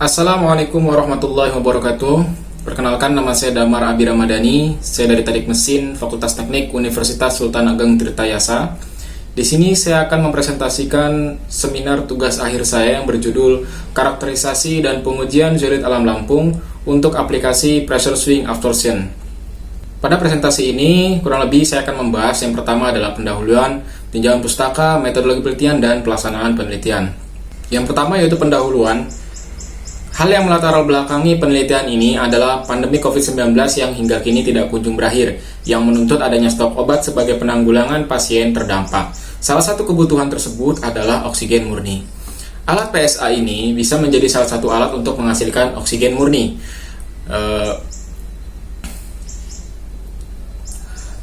Assalamualaikum warahmatullahi wabarakatuh. Perkenalkan, nama saya Damar Abi Ramadhani. Saya dari Teknik Mesin, Fakultas Teknik Universitas Sultan Ageng Tirtayasa. Di sini saya akan mempresentasikan seminar tugas akhir saya yang berjudul Karakterisasi dan Pengujian Zeolit Alam Lampung untuk aplikasi Pressure Swing Absorption. Pada presentasi ini, kurang lebih saya akan membahas yang pertama adalah pendahuluan, tinjauan pustaka, metodologi penelitian, dan pelaksanaan penelitian. Yang pertama yaitu pendahuluan. Hal yang melatar belakangi penelitian ini adalah pandemi COVID-19 yang hingga kini tidak kunjung berakhir, yang menuntut adanya stok obat sebagai penanggulangan pasien terdampak. Salah satu kebutuhan tersebut adalah oksigen murni. Alat PSA ini bisa menjadi salah satu alat untuk menghasilkan oksigen murni.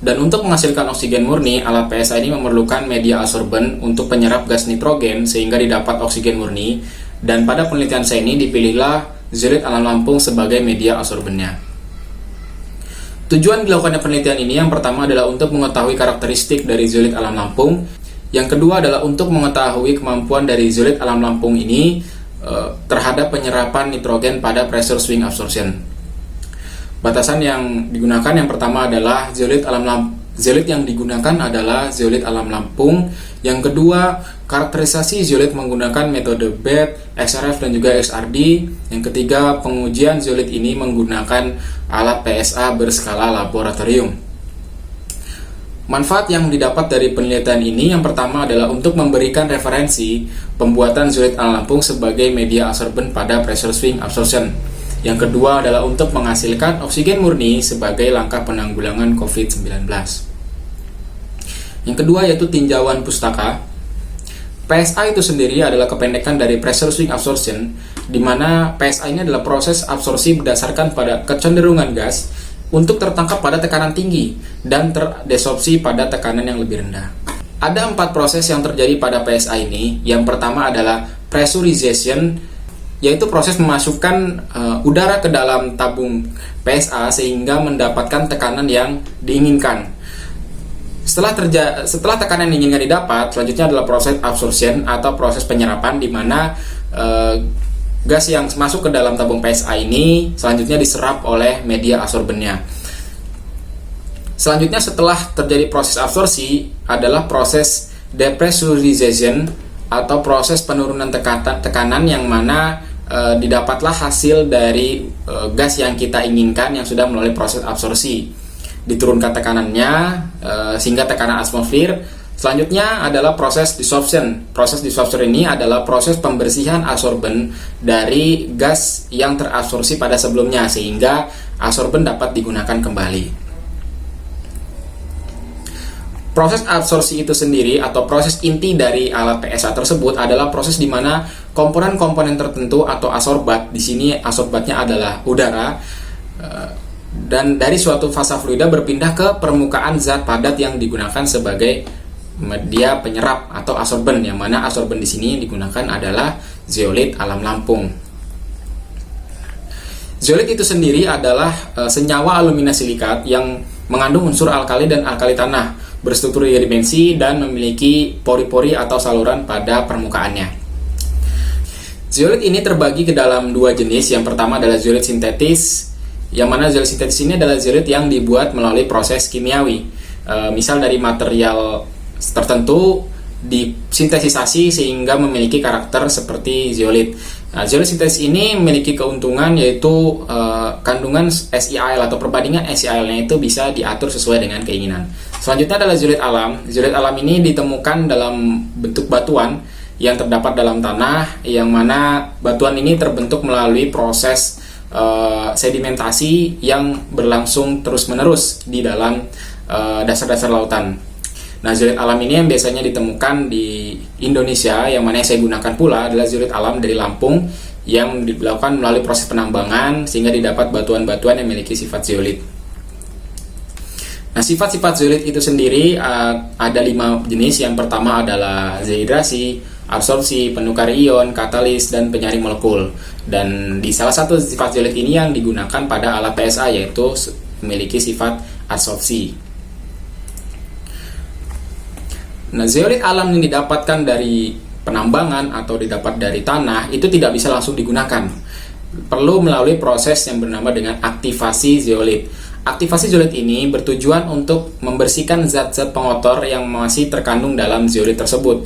Dan untuk menghasilkan oksigen murni, alat PSA ini memerlukan media adsorben untuk penyerap gas nitrogen sehingga didapat oksigen murni. Dan pada penelitian saya ini dipilihlah zeolit alam Lampung sebagai media adsorbennya. Tujuan dilakukannya penelitian ini yang pertama adalah untuk mengetahui karakteristik dari zeolit alam Lampung. Yang kedua adalah untuk mengetahui kemampuan dari zeolit alam Lampung ini terhadap penyerapan nitrogen pada pressure swing absorption. Batasan yang digunakan yang pertama adalah zeolit yang digunakan adalah zeolit alam Lampung. Yang kedua, karakterisasi zeolit menggunakan metode BET, XRF, dan juga XRD. Yang ketiga, pengujian zeolit ini menggunakan alat PSA berskala laboratorium. Manfaat yang didapat dari penelitian ini yang pertama adalah untuk memberikan referensi pembuatan zeolit alam Lampung sebagai media adsorben pada pressure swing absorption. Yang kedua adalah untuk menghasilkan oksigen murni sebagai langkah penanggulangan COVID-19. Yang kedua yaitu tinjauan pustaka. PSA itu sendiri adalah kependekan dari Pressure Swing Absorption, di mana PSA ini adalah proses absorpsi berdasarkan pada kecenderungan gas untuk tertangkap pada tekanan tinggi dan terdesorpsi pada tekanan yang lebih rendah. Ada 4 proses yang terjadi pada PSA ini. Yang pertama adalah pressurization, yaitu proses memasukkan udara ke dalam tabung PSA sehingga mendapatkan tekanan yang diinginkan. Setelah tekanan yang diinginkan didapat, selanjutnya adalah proses absorption atau proses penyerapan, di mana gas yang masuk ke dalam tabung PSA ini selanjutnya diserap oleh media adsorbennya. Selanjutnya setelah terjadi proses absorpsi adalah proses depressurization atau proses penurunan tekanan yang mana didapatlah hasil dari gas yang kita inginkan yang sudah melalui proses absorpsi. Diturunkan tekanannya sehingga tekanan atmosfer. Selanjutnya adalah proses desorption. Proses desorption ini adalah proses pembersihan adsorben dari gas yang terabsorpsi pada sebelumnya sehingga adsorben dapat digunakan kembali. Proses absorpsi itu sendiri atau proses inti dari alat PSA tersebut adalah proses di mana komponen-komponen tertentu atau adsorbat, di sini adsorbatnya adalah udara, dan dari suatu fasa fluida berpindah ke permukaan zat padat yang digunakan sebagai media penyerap atau adsorben, yang mana adsorben di sini digunakan adalah zeolit alam Lampung. Zeolit itu sendiri adalah senyawa alumina silikat yang mengandung unsur alkali dan alkali tanah, berstruktur 3 dimensi dan memiliki pori-pori atau saluran pada permukaannya. Zeolit ini terbagi ke dalam 2 jenis. Yang pertama adalah zeolit sintetis, yang mana zeolit sintetis ini adalah zeolit yang dibuat melalui proses kimiawi. Misal dari material tertentu disintetisasi sehingga memiliki karakter seperti zeolit. Zeolit sintetis ini memiliki keuntungan yaitu kandungan SiAl atau perbandingan SiAl-nya itu bisa diatur sesuai dengan keinginan. Selanjutnya adalah zeolit alam. Zeolit alam ini ditemukan dalam bentuk batuan yang terdapat dalam tanah, yang mana batuan ini terbentuk melalui proses sedimentasi yang berlangsung terus-menerus di dalam dasar-dasar lautan. Nah, zeolit alam ini yang biasanya ditemukan di Indonesia, yang mana yang saya gunakan pula adalah zeolit alam dari Lampung yang dilakukan melalui proses penambangan sehingga didapat batuan-batuan yang memiliki sifat zeolit. Nah, sifat-sifat zeolit itu sendiri ada 5 jenis. Yang pertama adalah dehidrasi, absorpsi, penukar ion, katalis, dan penyaring molekul. Dan di salah satu sifat zeolit ini yang digunakan pada alat PSA yaitu memiliki sifat adsorpsi. Nah, zeolit alam yang didapatkan dari penambangan atau didapat dari tanah, itu tidak bisa langsung digunakan. Perlu melalui proses yang bernama dengan aktivasi zeolit. Aktivasi zeolit ini bertujuan untuk membersihkan zat-zat pengotor yang masih terkandung dalam zeolit tersebut.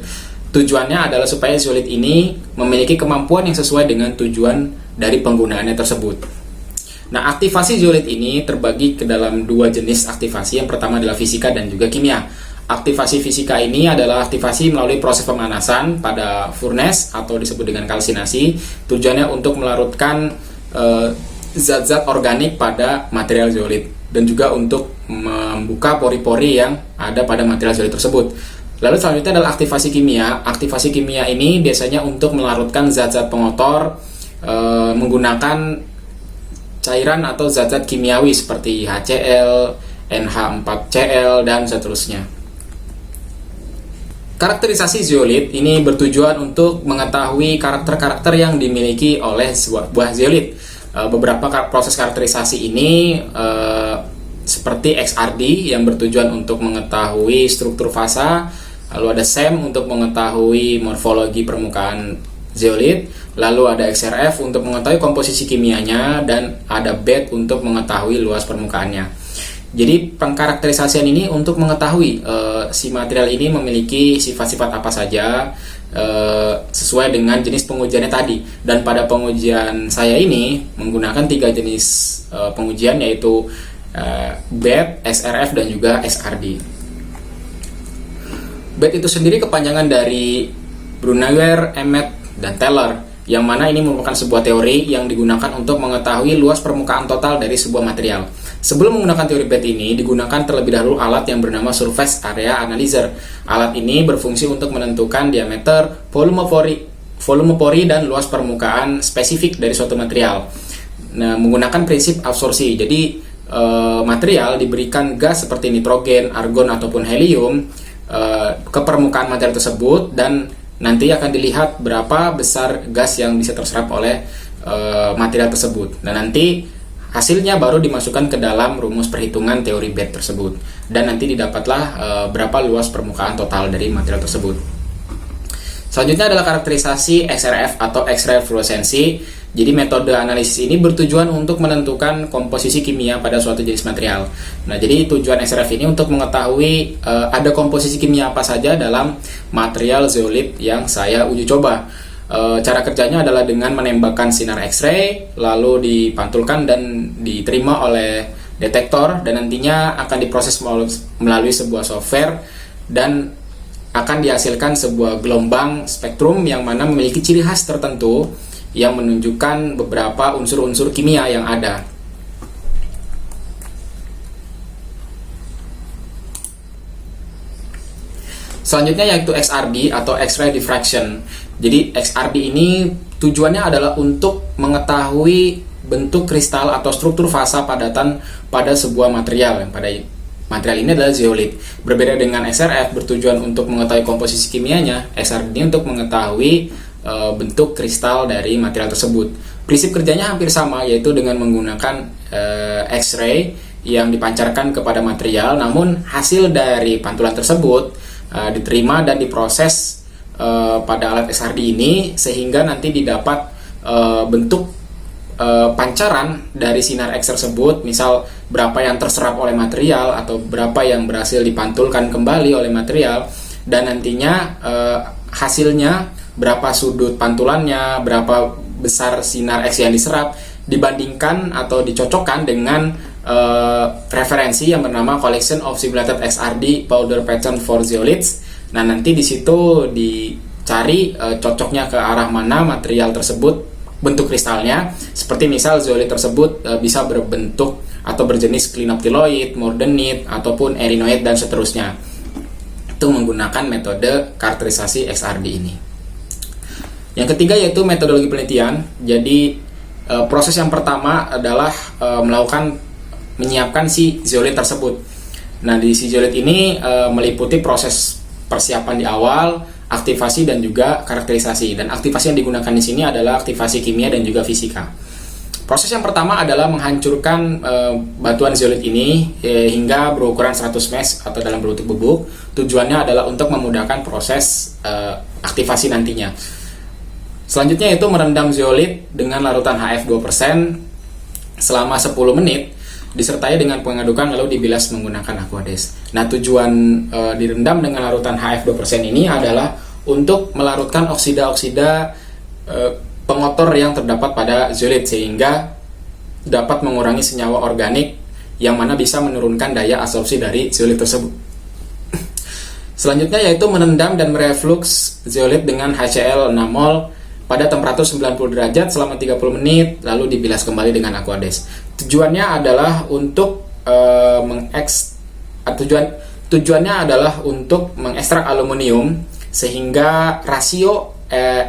Tujuannya adalah supaya zeolit ini memiliki kemampuan yang sesuai dengan tujuan dari penggunaannya tersebut. Nah, aktivasi zeolit ini terbagi ke dalam dua jenis aktivasi. Yang pertama adalah fisika dan juga kimia. Aktivasi fisika ini adalah aktivasi melalui proses pemanasan pada furnace atau disebut dengan kalsinasi. Tujuannya untuk melarutkan zat-zat organik pada material zeolit dan juga untuk membuka pori-pori yang ada pada material zeolit tersebut. Lalu selanjutnya adalah aktivasi kimia. Aktivasi kimia ini biasanya untuk melarutkan zat-zat pengotor menggunakan cairan atau zat-zat kimiawi seperti HCl, NH4Cl, dan seterusnya. Karakterisasi zeolit ini bertujuan untuk mengetahui karakter-karakter yang dimiliki oleh sebuah buah zeolit. Beberapa proses karakterisasi ini seperti XRD yang bertujuan untuk mengetahui struktur fasa, lalu ada SEM untuk mengetahui morfologi permukaan zeolit, lalu ada XRF untuk mengetahui komposisi kimianya, dan ada BET untuk mengetahui luas permukaannya. Jadi pengkarakterisasian ini untuk mengetahui si material ini memiliki sifat-sifat apa saja sesuai dengan jenis pengujiannya tadi. Dan pada pengujian saya ini menggunakan 3 jenis pengujian, yaitu BET, XRF, dan juga XRD. BET itu sendiri kepanjangan dari Brunauer, Emmet, dan Teller, yang mana ini merupakan sebuah teori yang digunakan untuk mengetahui luas permukaan total dari sebuah material. Sebelum menggunakan teori BET ini, digunakan terlebih dahulu alat yang bernama Surface Area Analyzer. Alat ini berfungsi untuk menentukan diameter, volume pori, dan luas permukaan spesifik dari suatu material. Nah, menggunakan prinsip absorpsi. Jadi, material diberikan gas seperti nitrogen, argon, ataupun helium ke permukaan material tersebut, dan nanti akan dilihat berapa besar gas yang bisa terserap oleh material tersebut. Dan nanti hasilnya baru dimasukkan ke dalam rumus perhitungan teori BET tersebut, dan nanti didapatlah berapa luas permukaan total dari material tersebut. Selanjutnya adalah karakterisasi XRF atau X-ray fluoresensi. Jadi metode analisis ini bertujuan untuk menentukan komposisi kimia pada suatu jenis material. Nah, jadi tujuan XRF ini untuk mengetahui ada komposisi kimia apa saja dalam material zeolit yang saya uji coba. Cara kerjanya adalah dengan menembakkan sinar X-ray, lalu dipantulkan dan diterima oleh detektor, dan nantinya akan diproses melalui sebuah software, dan akan dihasilkan sebuah gelombang spektrum yang mana memiliki ciri khas tertentu yang menunjukkan beberapa unsur-unsur kimia yang ada. Selanjutnya yaitu XRD atau X-ray diffraction. Jadi XRD ini tujuannya adalah untuk mengetahui bentuk kristal atau struktur fasa padatan pada sebuah material. Pada material ini adalah zeolit. Berbeda dengan XRF bertujuan untuk mengetahui komposisi kimianya, XRD ini untuk mengetahui bentuk kristal dari material tersebut. Prinsip kerjanya hampir sama, yaitu dengan menggunakan X-ray yang dipancarkan kepada material, namun hasil dari pantulan tersebut diterima dan diproses pada alat XRD ini, sehingga nanti didapat bentuk pancaran dari sinar X tersebut, misal berapa yang terserap oleh material atau berapa yang berhasil dipantulkan kembali oleh material, dan nantinya hasilnya berapa sudut pantulannya, berapa besar sinar X yang diserap, dibandingkan atau dicocokkan dengan referensi yang bernama Collection of Simulated XRD Powder Pattern for Zeolites. Nah, nanti di situ dicari cocoknya ke arah mana material tersebut bentuk kristalnya. Seperti misal zeolit tersebut bisa berbentuk atau berjenis klinoptiloid, mordenite, ataupun erinoid, dan seterusnya. Itu menggunakan metode karakterisasi XRD ini. Yang ketiga yaitu metodologi penelitian. Jadi proses yang pertama adalah menyiapkan si zeolit tersebut. Nah, di si zeolit ini meliputi proses persiapan di awal, aktivasi, dan juga karakterisasi. Dan aktivasi yang digunakan di sini adalah aktivasi kimia dan juga fisika. Proses yang pertama adalah menghancurkan batuan zeolit ini hingga berukuran 100 mesh atau dalam bentuk bubuk. Tujuannya adalah untuk memudahkan proses aktivasi nantinya. Selanjutnya itu merendam zeolit dengan larutan HF 2% selama 10 menit disertai dengan pengadukan lalu dibilas menggunakan Aquades. Nah, tujuan direndam dengan larutan HF 2% ini adalah untuk melarutkan oksida-oksida pengotor yang terdapat pada zeolit sehingga dapat mengurangi senyawa organik yang mana bisa menurunkan daya absorpsi dari zeolit tersebut. Selanjutnya yaitu merendam dan mereflux zeolit dengan HCl 6 mol pada temperatur 90 derajat selama 30 menit lalu dibilas kembali dengan Aquades. Tujuannya adalah untuk mengekstrak aluminium sehingga rasio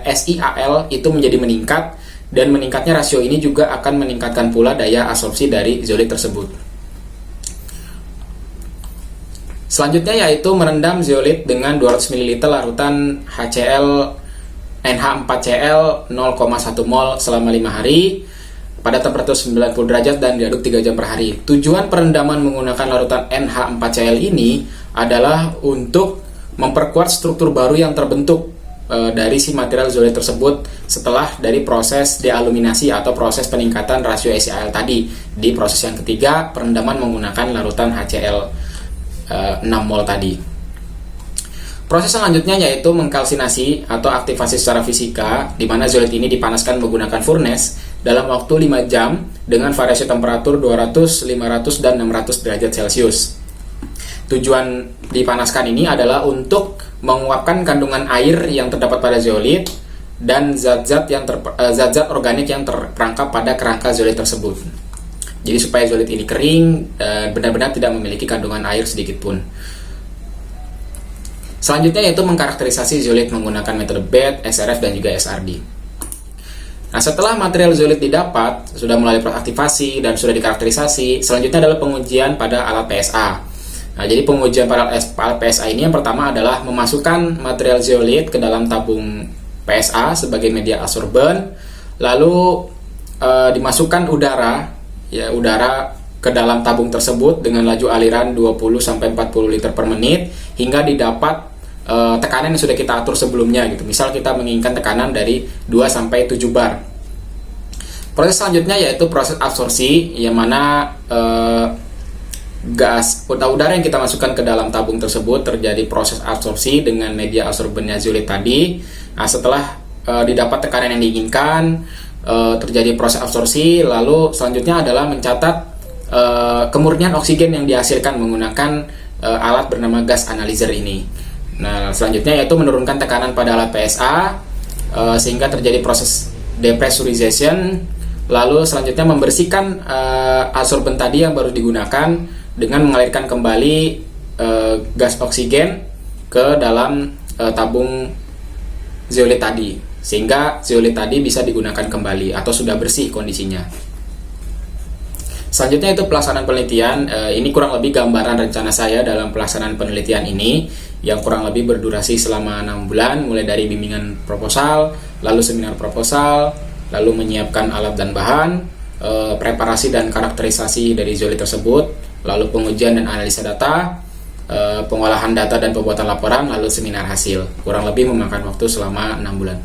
SiAl itu menjadi meningkat, dan meningkatnya rasio ini juga akan meningkatkan pula daya absorpsi dari zeolit tersebut. Selanjutnya yaitu merendam zeolit dengan 200 ml larutan HCl NH4Cl 0,1 mol selama 5 hari pada temperatur 90 derajat dan diaduk 3 jam per hari. Tujuan perendaman menggunakan larutan NH4Cl ini adalah untuk memperkuat struktur baru yang terbentuk dari si material zeolit tersebut setelah dari proses dealuminasi atau proses peningkatan rasio SiAl tadi di proses yang ketiga, perendaman menggunakan larutan HCl 6 mol tadi. Proses selanjutnya yaitu mengkalsinasi atau aktivasi secara fisika, di mana zeolit ini dipanaskan menggunakan furnace dalam waktu 5 jam dengan variasi temperatur 200, 500, dan 600 derajat Celcius. Tujuan dipanaskan ini adalah untuk menguapkan kandungan air yang terdapat pada zeolit dan zat-zat organik yang terperangkap pada kerangka zeolit tersebut. Jadi supaya zeolit ini kering dan benar-benar tidak memiliki kandungan air sedikit pun. Selanjutnya yaitu mengkarakterisasi zeolit menggunakan metode BET, SRF, dan juga SRD. Nah, setelah material zeolit didapat, sudah melalui proses aktivasi dan sudah dikarakterisasi, selanjutnya adalah pengujian pada alat PSA. Nah, jadi pengujian pada alat PSA ini yang pertama adalah memasukkan material zeolit ke dalam tabung PSA sebagai media absorben, lalu dimasukkan udara ke dalam tabung tersebut dengan laju aliran 20-40 liter per menit hingga didapat tekanan yang sudah kita atur sebelumnya gitu. Misal kita menginginkan tekanan dari 2-7 bar. Proses selanjutnya yaitu proses absorpsi, yang mana gas udara yang kita masukkan ke dalam tabung tersebut terjadi proses absorpsi dengan media absorbennya zeolit tadi. Nah, setelah didapat tekanan yang diinginkan, terjadi proses absorpsi, lalu selanjutnya adalah mencatat kemurnian oksigen yang dihasilkan menggunakan alat bernama gas analyzer ini. Nah, selanjutnya yaitu menurunkan tekanan pada alat PSA sehingga terjadi proses depressurization, lalu selanjutnya membersihkan absorben tadi yang baru digunakan dengan mengalirkan kembali gas oksigen ke dalam tabung zeolit tadi, sehingga zeolit tadi bisa digunakan kembali atau sudah bersih kondisinya. Selanjutnya itu pelaksanaan penelitian. Ini kurang lebih gambaran rencana saya dalam pelaksanaan penelitian ini yang kurang lebih berdurasi selama 6 bulan, mulai dari bimbingan proposal, lalu seminar proposal, lalu menyiapkan alat dan bahan, preparasi dan karakterisasi dari zeolit tersebut, lalu pengujian dan analisa data, pengolahan data dan pembuatan laporan, lalu seminar hasil. Kurang lebih memakan waktu selama 6 bulan.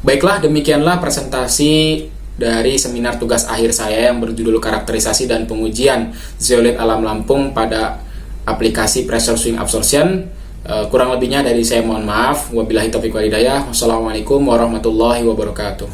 Baiklah, demikianlah presentasi dari seminar tugas akhir saya yang berjudul karakterisasi dan pengujian zeolit alam Lampung pada aplikasi pressure swing absorption. Kurang lebihnya dari saya mohon maaf. Wabillahi taufiq wal hidayah. Wassalamualaikum warahmatullahi wabarakatuh.